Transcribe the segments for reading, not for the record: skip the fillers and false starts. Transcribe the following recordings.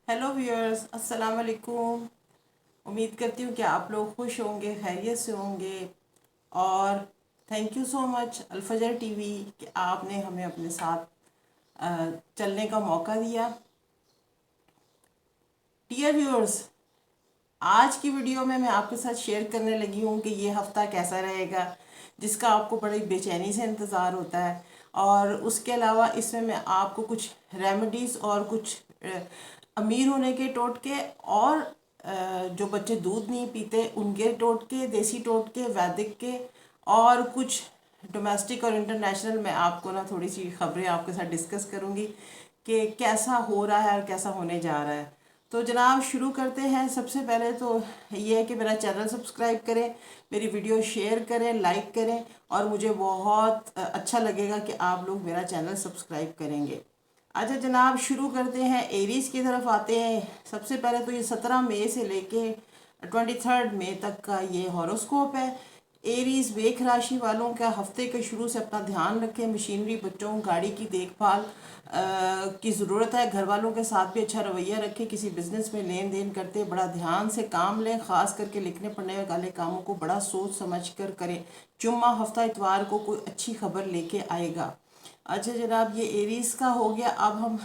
Hello viewers, अस्सलाम वालेकुम। उम्मीद करती हूँ कि आप लोग खुश होंगे, खैरियत से होंगे। और thank you so much Alfajar TV कि आपने हमें अपने साथ चलने का मौका दिया। डियर व्यूअर्स, आज की वीडियो में मैं आपके साथ शेयर करने लगी हूँ कि ये हफ़्ता कैसा रहेगा, जिसका आपको बड़ी बेचैनी से इंतज़ार होता है। और उसके अलावा इसमें मैं आपको कुछ रेमेडीज़ और कुछ अमीर होने के टोटके और जो बच्चे दूध नहीं पीते उनके टोटके, देसी टोटके, वैदिक के, और कुछ डोमेस्टिक और इंटरनेशनल मैं आपको ना थोड़ी सी खबरें आपके साथ डिस्कस करूँगी कि कैसा हो रहा है और कैसा होने जा रहा है। तो जनाब शुरू करते हैं। सबसे पहले तो ये है कि मेरा चैनल सब्सक्राइब करें, मेरी वीडियो शेयर करें, लाइक करें, और मुझे बहुत अच्छा लगेगा कि आप लोग मेरा चैनल सब्सक्राइब करेंगे। अच्छा जनाब, शुरू करते हैं, एरीज़ की तरफ आते हैं। सबसे पहले तो ये 17 मई से लेके 23 मई तक का ये हॉरोस्कोप है। एरीज वेख राशि वालों का हफ्ते के शुरू से अपना ध्यान रखें। मशीनरी, बच्चों, गाड़ी की देखभाल की ज़रूरत है। घर वालों के साथ भी अच्छा रवैया रखें। किसी बिजनेस में लेन देन करते बड़ा ध्यान से काम लें। ख़ास करके लिखने पढ़ने वाले कामों को बड़ा सोच समझ कर करें। जुम्मा हफ्ता इतवार को कोई अच्छी खबर लेके आएगा। अच्छा जनाब, ये एरीज का हो गया। अब हम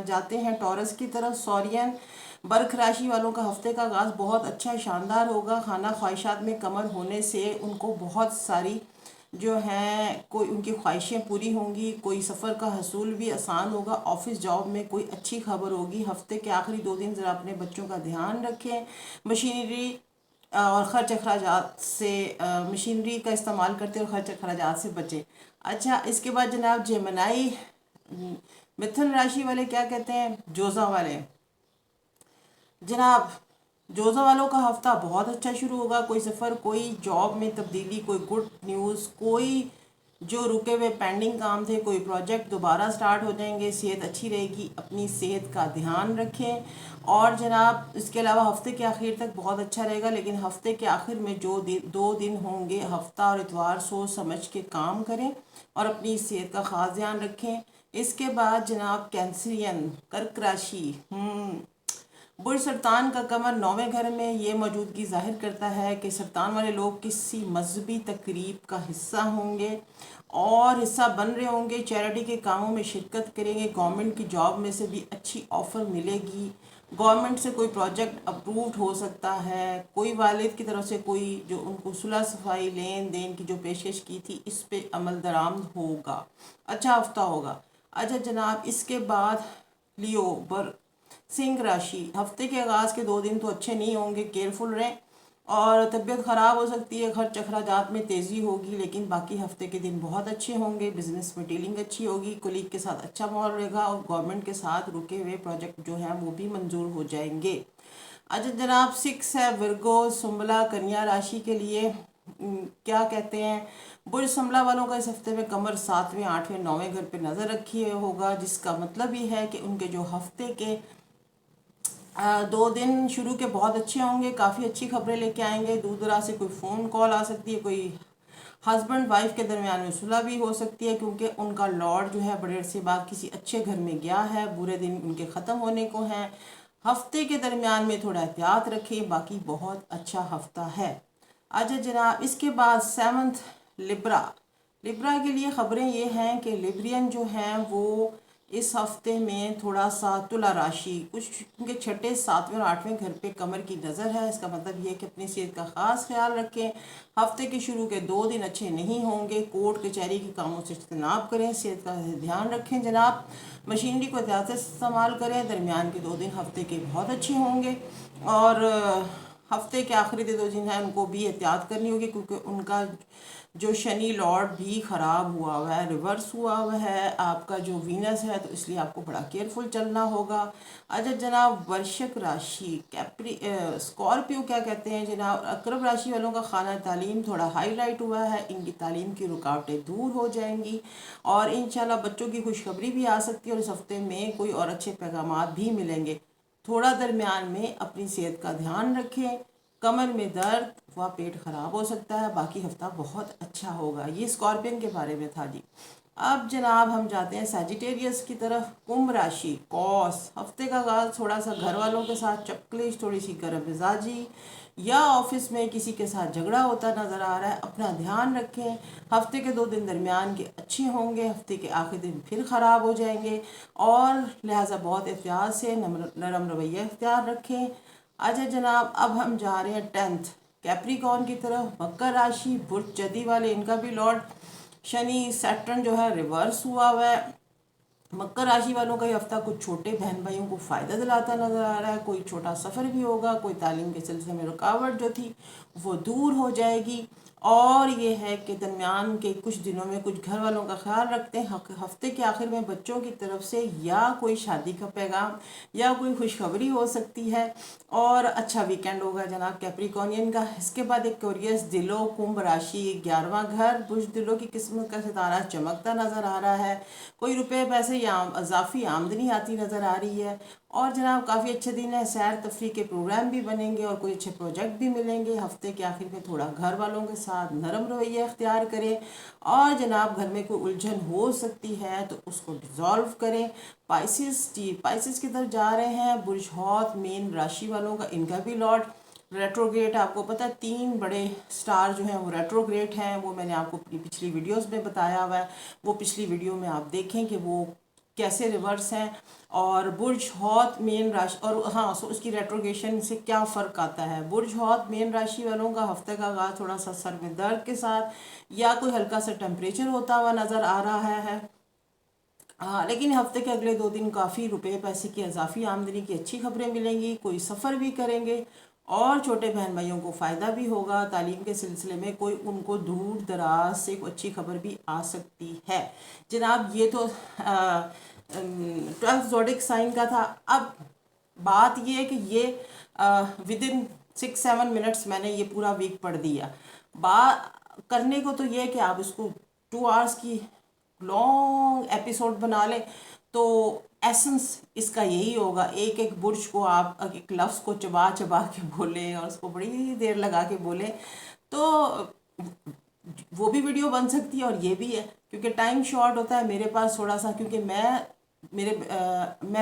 जाते हैं टॉरस की तरफ। सॉरियन बर्ख राशि वालों का हफ्ते का आगाज़ बहुत अच्छा शानदार होगा। खाना ख्वाहिशात में कमर होने से उनको बहुत सारी जो हैं कोई उनकी ख्वाहिशें पूरी होंगी। कोई सफ़र का हसूल भी आसान होगा। ऑफिस जॉब में कोई अच्छी खबर होगी। हफ्ते के आखिरी 2 दिन ज़रा अपने बच्चों का ध्यान रखें। मशीनरी और ख़र्च अखराजात से मशीनरी का इस्तेमाल करते और ख़र्च अखराजात से बचें। अच्छा, इसके बाद जनाब जेमिनी मिथुन राशि वाले क्या कहते हैं, जोज़ा वाले। जनाब जोज़ा वालों का हफ्ता बहुत अच्छा शुरू होगा। कोई सफ़र, कोई जॉब में तब्दीली, कोई गुड न्यूज़, कोई जो रुके हुए पेंडिंग काम थे, कोई प्रोजेक्ट दोबारा स्टार्ट हो जाएंगे। सेहत अच्छी रहेगी, अपनी सेहत का ध्यान रखें। और जनाब इसके अलावा हफ्ते के आखिर तक बहुत अच्छा रहेगा, लेकिन हफ्ते के आखिर में जो 2 दिन होंगे, हफ्ता और इतवार, सोच समझ के काम करें और अपनी सेहत का ख़ास ध्यान रखें। इसके बाद जनाब कैंसरियन कर्क राशि, बुर सरतान का कमर 9वें घर में, ये मौजूदगी जाहिर करता है कि सरतान वाले लोग किसी मजहबी तकरीब का हिस्सा होंगे और हिस्सा बन रहे होंगे। चैरिटी के कामों में शिरकत करेंगे। गवर्नमेंट की जॉब में से भी अच्छी ऑफ़र मिलेगी। गवर्नमेंट से कोई प्रोजेक्ट अप्रूव्ड हो सकता है। कोई वालिद की तरफ से कोई जो उनको सुलह सफाई लेन देन की जो पेशकश की थी, इस पे अमल दरामद होगा। अच्छा हफ्ता होगा। अच्छा जनाब, इसके बाद लियो बर सिंह राशि, हफ्ते के आगाज़ के 2 दिन तो अच्छे नहीं होंगे। केयरफुल रहें और तबीयत ख़राब हो सकती है। खर्च अखराजात में तेज़ी होगी, लेकिन बाकी हफ्ते के दिन बहुत अच्छे होंगे। बिजनेस में डीलिंग अच्छी होगी। कोलीग के साथ अच्छा माहौल रहेगा और गवर्नमेंट के साथ रुके हुए प्रोजेक्ट जो हैं वो भी मंजूर हो जाएंगे। अच्छा जनाब, 6 है विर्गो सुंबला कन्या राशि के लिए। क्या कहते हैं, बुर्ज संभला वालों का इस हफ्ते में कमर 7वें, 8वें, 9वें घर पे नज़र रखिए होगा, जिसका मतलब ये है कि उनके जो हफ्ते के 2 दिन शुरू के बहुत अच्छे होंगे। काफ़ी अच्छी खबरें लेके आएंगे। दूर दराज से कोई फ़ोन कॉल आ सकती है। कोई हस्बैंड वाइफ के दरमियान में सुलह भी हो सकती है, क्योंकि उनका लॉर्ड जो है बड़े अरसे बाद किसी अच्छे घर में गया है। बुरे दिन उनके ख़त्म होने को हैं। हफ्ते के दरमियान में थोड़ा एहतियात रखें। बाकी बहुत अच्छा हफ्ता है। अच्छा जनाब, इसके बाद 7 लिब्रा। लिब्रा के लिए ख़बरें ये हैं कि लिब्रियन जो हैं वो इस हफ्ते में थोड़ा सा तुला राशि, कुछ उनके छठे, 7वें और 8वें घर पे कमर की नज़र है। इसका मतलब ये है कि अपनी सेहत का ख़ास ख्याल रखें। हफ्ते के शुरू के 2 दिन अच्छे नहीं होंगे। कोर्ट कचहरी के कामों से इज्तनाब करें। सेहत का ध्यान रखें जनाब। मशीनरी को एहतियात से इस्तेमाल करें। दरमियान के 2 दिन हफ्ते के बहुत अच्छे होंगे। और हफ्ते के आखिरी 2 दिन हैं, उनको भी एहतियात करनी होगी, क्योंकि उनका जो शनि लॉर्ड भी ख़राब हुआ है, रिवर्स हुआ है आपका जो वीनस है, तो इसलिए आपको बड़ा केयरफुल चलना होगा। अच्छा जनाब, वृश्चिक राशि, कैप्री स्कॉर्पियो क्या कहते हैं जनाब, अक्रब राशि वालों का खाना तालीम थोड़ा हाईलाइट हुआ है। इनकी तालीम की रुकावटें दूर हो जाएंगी और इंशाल्लाह बच्चों की खुशखबरी भी आ सकती है और इस हफ्ते में कोई और अच्छे पैगामात भी मिलेंगे। थोड़ा दरमियान में अपनी सेहत का ध्यान रखें। कमर में दर्द व पेट खराब हो सकता है। बाकी हफ्ता बहुत अच्छा होगा। ये स्कॉर्पियन के बारे में था जी। अब जनाब हम जाते हैं सैजिटेरियस की तरफ। कुंभ राशि, कौस, हफ्ते का आगाज थोड़ा सा घर वालों के साथ चक्कलिश, थोड़ी सी गर्म मिजाजी या ऑफिस में किसी के साथ झगड़ा होता नज़र आ रहा है। अपना ध्यान रखें। हफ्ते के 2 दिन दरमियान के अच्छे होंगे, हफ्ते के आखिरी दिन फिर ख़राब हो जाएंगे और लिहाजा बहुत एहतियात से नरम रवैया इख्तियार रखें। अच्छा जनाब, अब हम जा रहे हैं 10th कैप्रिकॉर्न की तरफ। मकर राशि, बुर्ज जदी वाले, इनका भी लॉर्ड शनि सैटर्न जो है रिवर्स हुआ है। मकर राशि वालों का ये हफ्ता कुछ छोटे बहन भाइयों को फ़ायदा दिलाता नज़र आ रहा है। कोई छोटा सफ़र भी होगा, कोई तालीम के सिलसिले में रुकावट जो थी वो दूर हो जाएगी। और ये है कि दरमियान के कुछ दिनों में कुछ घर वालों का ख्याल रखते हैं। हफ्ते के आखिर में बच्चों की तरफ से या कोई शादी का पैगाम या कोई खुशखबरी हो सकती है और अच्छा वीकेंड होगा जनाब कैप्रिकॉर्नियन का। इसके बाद एक क्यूरियस दिलों, कुंभ राशि, 11वां घर, बुर्ज दिलों की किस्मत का सितारा चमकता नज़र आ रहा है। कोई रुपए पैसे या इजाफी आमदनी आती नज़र आ रही है और जनाब काफ़ी अच्छे दिन है। सैर तफरी के प्रोग्राम भी बनेंगे और कोई अच्छे प्रोजेक्ट भी मिलेंगे। हफ्ते के आखिर में थोड़ा घर वालों के साथ नरम रवैया इख्तियार करें और जनाब घर में कोई उलझन हो सकती है तो उसको डिज़ोल्व करें। पाइसिस की तरफ जा रहे हैं। बुर्ज हौत, मीन राशि वालों का, इनका भी लॉर्ड रेट्रोग्रेड, आपको पता है 3 बड़े स्टार जो हैं वो रेट्रोग्रेड हैं। वो मैंने आपको अपनी पिछली वीडियोस में बताया हुआ है, वो पिछली वीडियो में आप देखें कि वो कैसे रिवर्स हैं। और बुर्ज हौत मेन राशि, और हाँ सो उसकी रेट्रोगेशन से क्या फ़र्क आता है। बुर्ज हौत मेन राशि वालों का हफ्ते का आगाज़ थोड़ा सा सर में दर्द के साथ या कोई हल्का सा टेम्परेचर होता हुआ नज़र आ रहा है। हाँ, लेकिन हफ्ते के अगले 2 दिन काफ़ी रुपए पैसे की इजाफी आमदनी की अच्छी खबरें मिलेंगी। कोई सफ़र भी करेंगे और छोटे बहन भाइयों को फ़ायदा भी होगा। तालीम के सिलसिले में कोई उनको दूर दराज से कोई अच्छी खबर भी आ सकती है। जनाब ये तो 12th ज़ोडिक साइन का था। अब बात ये है कि ये विदिन 6-7 मिनट्स मैंने ये पूरा वीक पढ़ दिया। बात करने को तो ये है कि आप इसको 2 आवर्स की लॉन्ग एपिसोड बना लें तो एसेंस इसका यही होगा। एक एक बुर्ज को आप एक लफ्ज़ को चबा चबा के बोलें और उसको बड़ी देर लगा के बोलें तो वो भी वीडियो बन सकती है और ये भी है। क्योंकि टाइम शॉर्ट होता है मेरे पास थोड़ा सा, क्योंकि मैं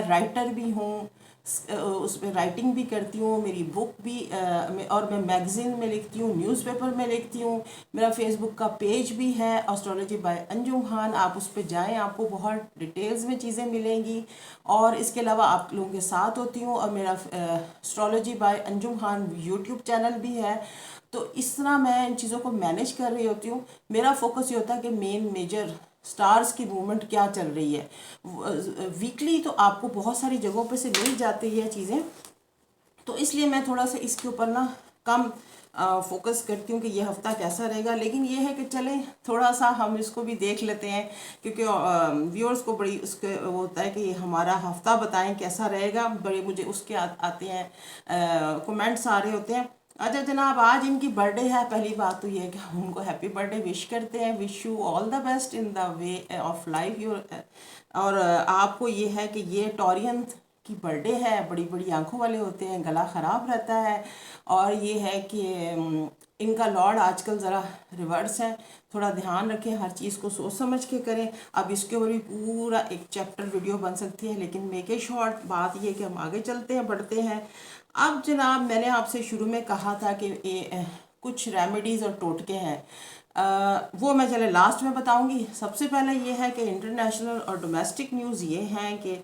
राइटर भी हूँ, उसमें राइटिंग भी करती हूँ, मेरी बुक भी और मैं मैगज़ीन में लिखती हूँ, न्यूज़पेपर में लिखती हूँ। मेरा फेसबुक का पेज भी है एस्ट्रोलॉजी बाय अंजुम खान, आप उस पर जाएँ, आपको बहुत डिटेल्स में चीज़ें मिलेंगी। और इसके अलावा आप लोगों के साथ होती हूँ और मेरा astrology by Anjum Khan YouTube channel भी है। तो इस तरह मैं इन चीज़ों को मैनेज कर रही होती हूँ। मेरा फोकस ये होता है कि मेजर स्टार्स की मूवमेंट क्या चल रही है। वीकली तो आपको बहुत सारी जगहों पे से मिल जाती है चीज़ें, तो इसलिए मैं थोड़ा सा इसके ऊपर ना कम फोकस करती हूँ कि ये हफ्ता कैसा रहेगा। लेकिन ये है कि चलें थोड़ा सा हम इसको भी देख लेते हैं, क्योंकि व्यूअर्स को बड़ी उसके वो होता है कि हमारा हफ्ता बताएं कैसा रहेगा। बड़े मुझे उसके आते हैं कमेंट्स आ रहे होते हैं। अच्छा जनाब, आज इनकी बर्थडे है। पहली बात तो ये है कि हम उनको हैप्पी बर्थडे विश करते हैं। Wish you all the best in the way of life your. और आपको ये है कि ये टॉरियन की बर्थडे है, बड़ी बड़ी आंखों वाले होते हैं, गला ख़राब रहता है। और ये है कि इनका लॉर्ड आजकल ज़रा रिवर्स है। थोड़ा ध्यान रखें, हर चीज़ को सोच समझ के करें। अब इसके ऊपर भी पूरा एक चैप्टर वीडियो बन सकती है, लेकिन मेक ए शॉर्ट बात ये कि हम आगे चलते हैं, बढ़ते हैं। अब जनाब मैंने आपसे शुरू में कहा था कि कुछ रेमेडीज़ और टोटके हैं, वो मैं चले लास्ट में बताऊंगी। सबसे पहले ये है कि इंटरनेशनल और डोमेस्टिक न्यूज़ ये हैं कि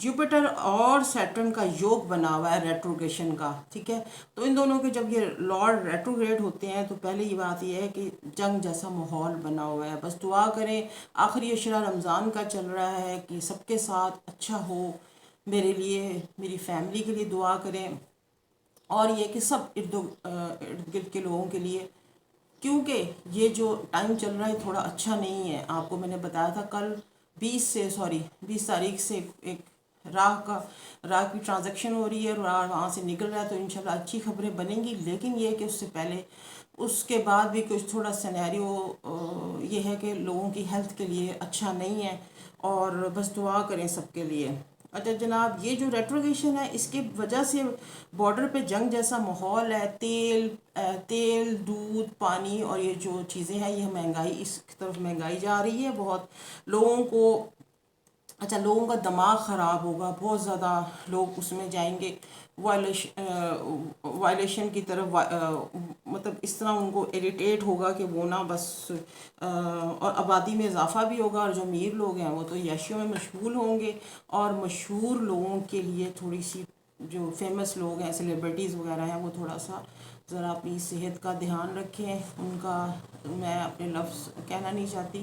जुपिटर और सैटर्न का योग बना हुआ है रेट्रोग्रेशन का, ठीक है। तो इन दोनों के जब ये लॉर्ड रेट्रोग्रेड होते हैं तो पहले ये बात ये है कि जंग जैसा माहौल बना हुआ है। बस दुआ करें, आखिरी अशरा रमज़ान का चल रहा है कि सबके साथ अच्छा हो। मेरे लिए, मेरी फैमिली के लिए दुआ करें और ये कि सब इर्द गिर्द के लोगों के लिए, क्योंकि ये जो टाइम चल रहा है थोड़ा अच्छा नहीं है। आपको मैंने बताया था कल 20 तारीख से एक राह की ट्रांजैक्शन हो रही है और वहाँ से निकल रहा है, तो इंशाल्लाह अच्छी खबरें बनेंगी। लेकिन ये है कि उससे पहले उसके बाद भी कुछ थोड़ा सिनेरियो ये है कि लोगों की हेल्थ के लिए अच्छा नहीं है और बस दुआ करें सबके लिए। اچھا جناب، یہ جو ریٹروگیشن ہے اس کی وجہ سے بارڈر پہ جنگ جیسا ماحول ہے، تیل دودھ پانی اور یہ جو چیزیں ہیں، یہ مہنگائی، اس کی طرف مہنگائی جا رہی ہے بہت لوگوں کو۔ اچھا، لوگوں کا دماغ خراب ہوگا، بہت زیادہ لوگ اس میں جائیں گے وائلیشن کی طرف، مطلب اس طرح ان کو اریٹیٹ ہوگا کہ وہ نا بس، اور آبادی میں اضافہ بھی ہوگا، اور جو امیر لوگ ہیں وہ تو عیاشیوں میں مشغول ہوں گے، اور مشہور لوگوں کے لیے تھوڑی سی، جو فیمس لوگ ہیں سیلیبریٹیز وغیرہ ہیں، وہ تھوڑا سا ذرا اپنی صحت کا دھیان رکھیں۔ ان کا میں اپنے لفظ کہنا نہیں چاہتی،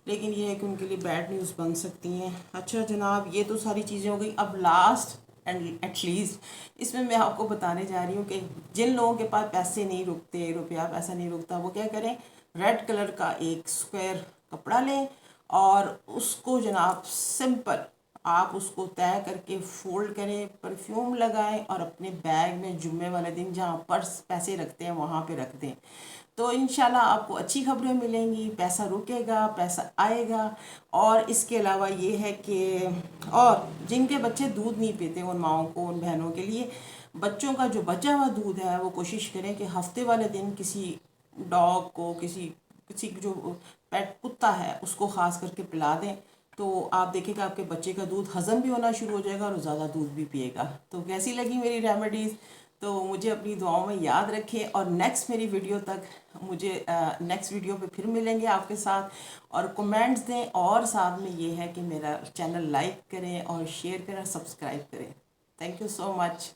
لیکن یہ ہے کہ ان کے لیے بیڈ نیوز بن سکتی ہیں۔ اچھا جناب، یہ تو ساری چیزیں ہو گئی۔ اب لاسٹ اینڈ ایٹ لیسٹ اس میں آپ کو بتانے جا رہی ہوں کہ جن لوگوں کے پاس پیسے نہیں رکتے، روپیہ پیسہ نہیں رکتا، وہ کیا کریں، ریڈ کلر کا ایک اسکوائر کپڑا لیں، اور اس کو جناب سمپل آپ اس کو طے کر کے فولڈ کریں، پرفیوم لگائیں، اور اپنے بیگ میں جمعے والے دن جہاں پرس پیسے رکھتے ہیں وہاں پہ رکھ دیں، تو انشاءاللہ آپ کو اچھی خبریں ملیں گی، پیسہ رکے گا، پیسہ آئے گا۔ اور اس کے علاوہ یہ ہے کہ، اور جن کے بچے دودھ نہیں پیتے، ان ماؤں کو، ان بہنوں کے لیے بچوں کا جو بچا ہوا دودھ ہے وہ کوشش کریں کہ ہفتے والے دن کسی ڈاگ کو، کسی جو پیٹ کتا ہے اس کو خاص کر کے پلا دیں، تو آپ دیکھیں گا آپ کے بچے کا دودھ ہضم بھی ہونا شروع ہو جائے گا اور زیادہ دودھ بھی پیے گا۔ تو کیسی لگی میری ریمیڈیز؟ تو مجھے اپنی دعاؤں میں یاد رکھیں، اور نیکسٹ میری ویڈیو تک مجھے، نیکسٹ ویڈیو پہ پھر ملیں گے آپ کے ساتھ، اور کمنٹس دیں، اور ساتھ میں یہ ہے کہ میرا چینل لائک کریں اور شیئر کریں، سبسکرائب کریں۔ Thank you so much.